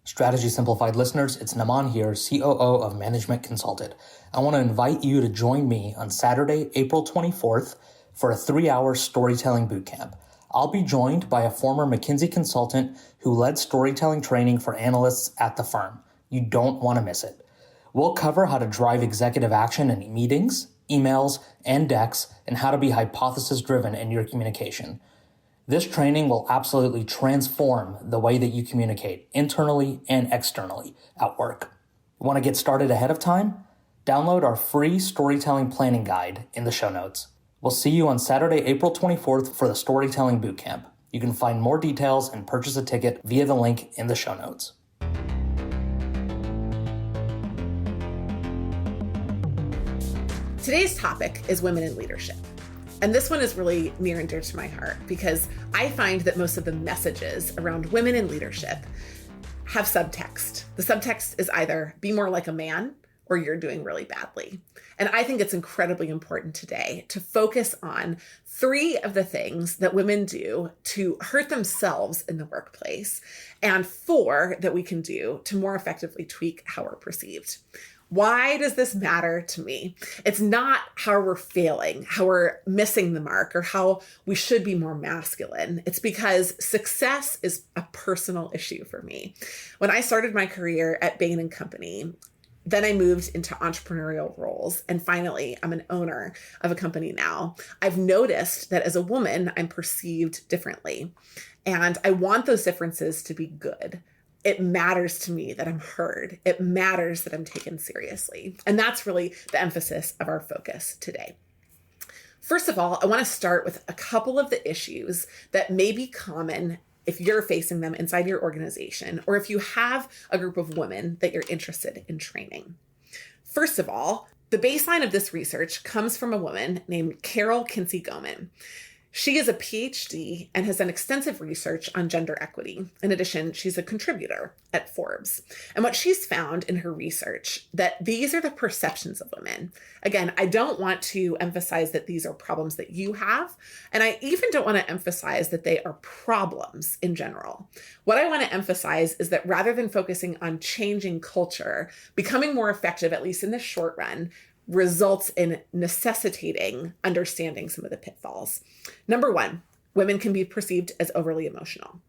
Strategy Simplified listeners, it's Naman here, COO of Management Consulted. I want to invite you to join me on Saturday, April 24th for a 3-hour storytelling bootcamp. I'll be joined by a former McKinsey consultant who led storytelling training for analysts at the firm. You don't want to miss it. We'll cover how to drive executive action in meetings, emails, and decks, and how to be hypothesis-driven in your communication. This training will absolutely transform the way that you communicate internally and externally at work. Want to get started ahead of time? Download our free storytelling planning guide in the show notes. We'll see you on Saturday, April 24th for the Storytelling Bootcamp. You can find more details and purchase a ticket via the link in the show notes. Today's topic is women in leadership. And this one is really near and dear to my heart because I find that most of the messages around women in leadership have subtext. The subtext is either be more like a man or you're doing really badly. And I think it's incredibly important today to focus on 3 of the things that women do to hurt themselves in the workplace and 4 that we can do to more effectively tweak how we're perceived. Why does this matter to me? It's not how we're failing, how we're missing the mark, or how we should be more masculine. It's because success is a personal issue for me. When I started my career at Bain & Company, then I moved into entrepreneurial roles. And finally, I'm an owner of a company now. I've noticed that as a woman, I'm perceived differently. And I want those differences to be good. It matters to me that I'm heard. It matters that I'm taken seriously. And that's really the emphasis of our focus today. First of all, I want to start with a couple of the issues that may be common if you're facing them inside your organization, or if you have a group of women that you're interested in training. First of all, the baseline of this research comes from a woman named Carol Kinsey-Goman. She is a PhD and has done extensive research on gender equity. In addition, she's a contributor at Forbes. And what she's found in her research, that these are the perceptions of women. Again, I don't want to emphasize that these are problems that you have. And I even don't want to emphasize that they are problems in general. What I want to emphasize is that rather than focusing on changing culture, becoming more effective, at least in the short run, results in necessitating understanding some of the pitfalls. Number 1, women can be perceived as overly emotional.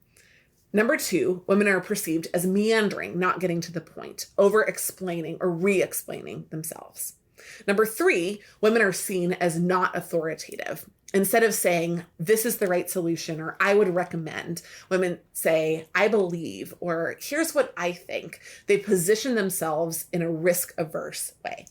Number 2, women are perceived as meandering, not getting to the point, over-explaining or re-explaining themselves. Number 3, women are seen as not authoritative. Instead of saying, this is the right solution, or I would recommend, women say, I believe, or here's what I think. They position themselves in a risk-averse way.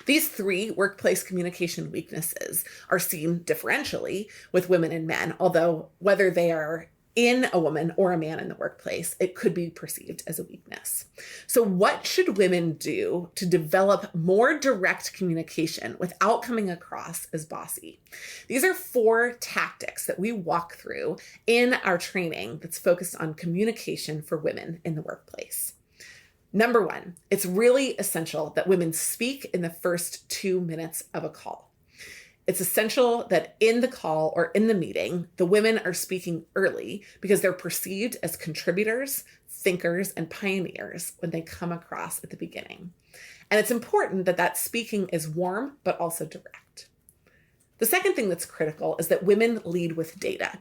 These 3 workplace communication weaknesses are seen differentially with women and men, although whether they are in a woman or a man in the workplace, it could be perceived as a weakness. So what should women do to develop more direct communication without coming across as bossy? These are 4 tactics that we walk through in our training that's focused on communication for women in the workplace. Number 1, it's really essential that women speak in the first 2 minutes of a call. It's essential that in the call or in the meeting, the women are speaking early because they're perceived as contributors, thinkers, and pioneers when they come across at the beginning. And it's important that that speaking is warm, but also direct. The second thing that's critical is that women lead with data.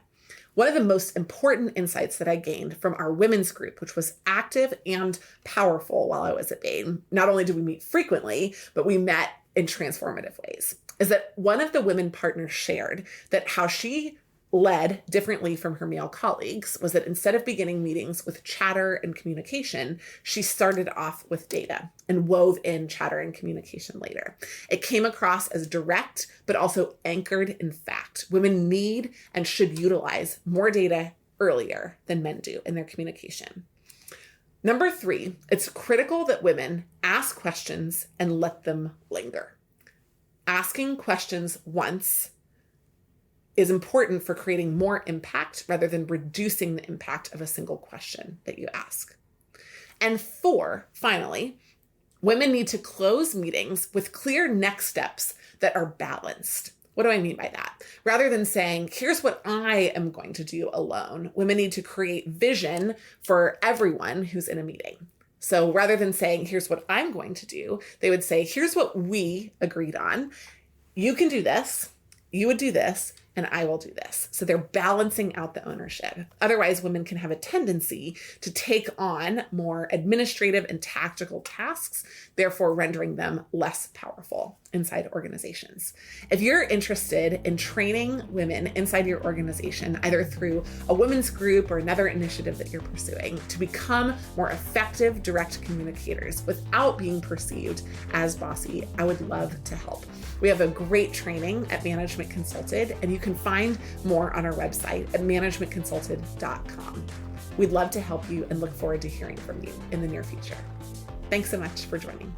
One of the most important insights that I gained from our women's group, which was active and powerful while I was at Bain, not only did we meet frequently, but we met in transformative ways, is that one of the women partners shared that how she led differently from her male colleagues was that instead of beginning meetings with chatter and communication, she started off with data and wove in chatter and communication later. It came across as direct, but also anchored in fact. Women need and should utilize more data earlier than men do in their communication. Number 3, it's critical that women ask questions and let them linger. Asking questions once is important for creating more impact rather than reducing the impact of a single question that you ask. And 4, finally, women need to close meetings with clear next steps that are balanced. What do I mean by that? Rather than saying, here's what I am going to do alone, women need to create vision for everyone who's in a meeting. So rather than saying, here's what I'm going to do, they would say, here's what we agreed on. You can do this, you would do this, and I will do this. So they're balancing out the ownership. Otherwise, women can have a tendency to take on more administrative and tactical tasks, therefore rendering them less powerful inside organizations. If you're interested in training women inside your organization, either through a women's group or another initiative that you're pursuing, to become more effective direct communicators without being perceived as bossy, I would love to help. We have a great training at Management Consulted, and you can find more on our website at managementconsulted.com. We'd love to help you and look forward to hearing from you in the near future. Thanks so much for joining.